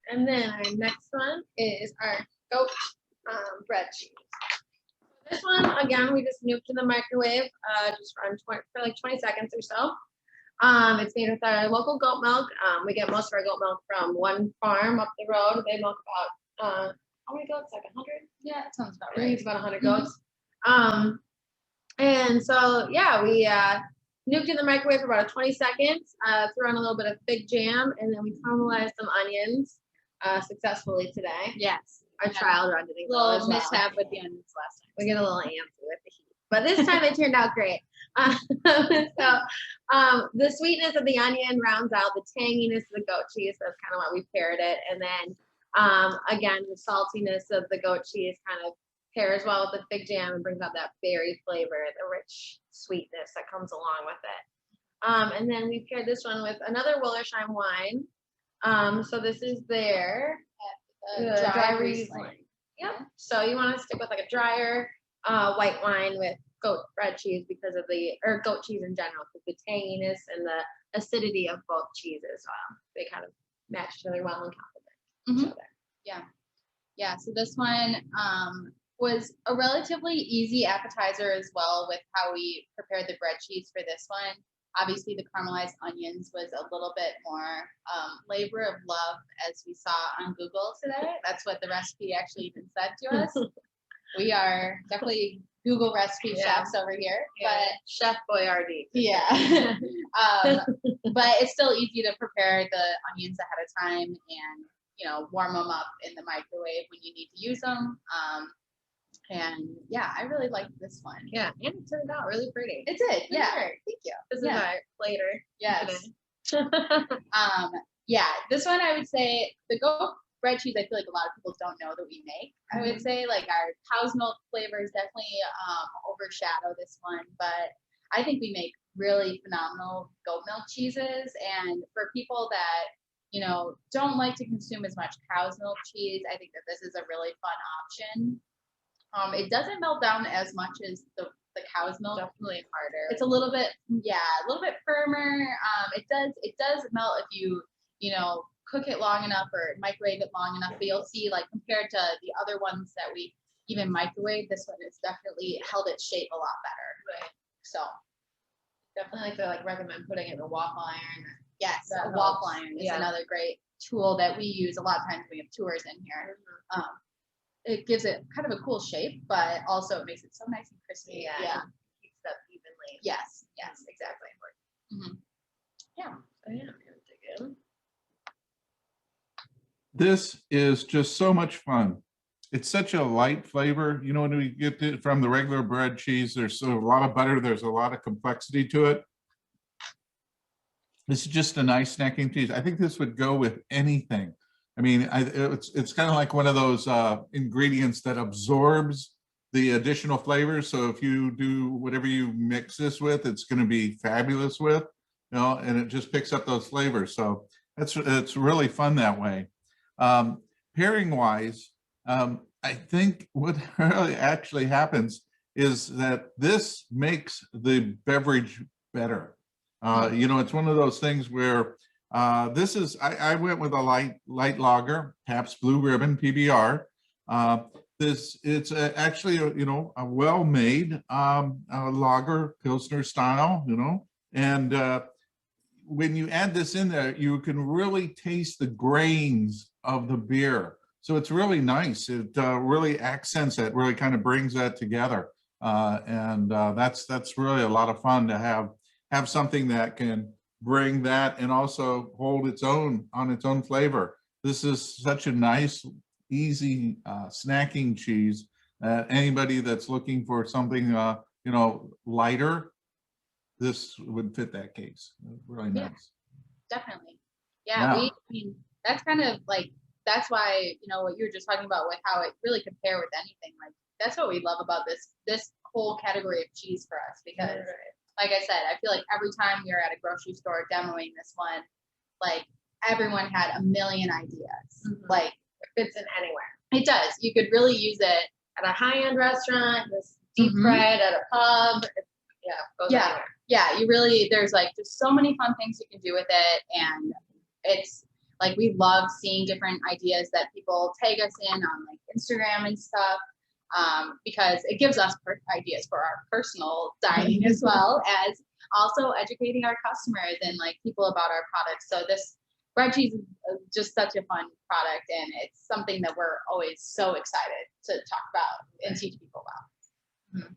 And then our next one is our goat bread cheese. This one, again, we just nuked in the microwave, just for like 20 seconds or so. It's made with our local goat milk. We get most of our goat milk from one farm up the road. They milk about, how many goats? Like 100? Yeah, that sounds about I think right. it's about 100 goats. And so, yeah, we nuked in the microwave for about 20 seconds, threw on a little bit of fig jam, and then we caramelized some onions successfully today. Yes. Our trial run didn't go as little well. mishap with the onions last time. We get a little antsy with the heat, but this time it turned out great. The sweetness of the onion rounds out the tanginess of the goat cheese. That's kind of why we paired it. And then again, the saltiness of the goat cheese kind of pairs well with the fig jam and brings out that berry flavor, the rich sweetness that comes along with it. And then we paired this one with another Wollersheim wine. So this is their dry Riesling. Yep. So you want to stick with like a drier white wine with goat bread cheese because of or goat cheese in general, because the tanginess and the acidity of both cheeses, they kind of match each other well and complement each other. Yeah. Yeah. So this one was a relatively easy appetizer as well with how we prepared the bread cheese for this one. Obviously, the caramelized onions was a little bit more labor of love, as we saw on Google today. That's what the recipe actually even said to us. We are definitely Google recipe chefs over here, but Chef Boyardee. Yeah. But it's still easy to prepare the onions ahead of time and warm them up in the microwave when you need to use them. And yeah, I really liked this one. Yeah, and it turned out really pretty. It did. Yeah. Thank you. This is our later. Yes. Yeah, this one I would say the goat bread cheese. I feel like a lot of people don't know that we make. I would say like our cow's milk flavors definitely overshadow this one, but I think we make really phenomenal goat milk cheeses. And for people that don't like to consume as much cow's milk cheese, I think that this is a really fun option. It doesn't melt down as much as the cow's milk. Definitely harder. It's a little bit firmer. It does melt if you cook it long enough or microwave it long enough. But you'll see, like, compared to the other ones that we even microwave, this one has definitely held its shape a lot better. Right. So definitely like to recommend putting it in a waffle iron. Yes, a waffle iron is another great tool that we use a lot of times when we have tours in here. It gives it kind of a cool shape, but also it makes it so nice and crispy. Yeah. Keeps it up evenly. Yes, exactly. Mm-hmm. Yeah. So yeah, I'm gonna dig in. This is just so much fun. It's such a light flavor. When we get it from the regular bread cheese, there's a lot of butter. There's a lot of complexity to it. This is just a nice snacking cheese. I think this would go with anything. I mean, it's kind of like one of those ingredients that absorbs the additional flavors. So if you do whatever you mix this with, it's going to be fabulous with, and it just picks up those flavors. So it's really fun that way. Pairing wise, I think what really actually happens is that this makes the beverage better. It's one of those things where this is, I went with a light lager, Pabst Blue Ribbon PBR. It's actually a well-made lager, Pilsner style, and when you add this in there, you can really taste the grains of the beer. So it's really nice. It really accents it, really kind of brings that together, and that's really a lot of fun to have something that can bring that and also hold its own flavor. This is such a nice, easy snacking cheese that anybody that's looking for something lighter, this would fit that case. Really nice. Definitely. Yeah. That's kind of like, that's why what you were just talking about with how it really could pair with anything. Like, that's what we love about this whole category of cheese for us, because like I said, I feel like every time we were at a grocery store demoing this one, like, everyone had a million ideas. Like, it fits in anywhere. It does. You could really use it at a high-end restaurant, this deep fried at a pub. Goes anywhere. Yeah, you really, there's like just so many fun things you can do with it, and it's Like we love seeing different ideas that people tag us in on like Instagram and stuff, because it gives us ideas for our personal dining as well as also educating our customers and like people about our products. So this bread cheese is just such a fun product, and it's something that we're always so excited to talk about and teach people about.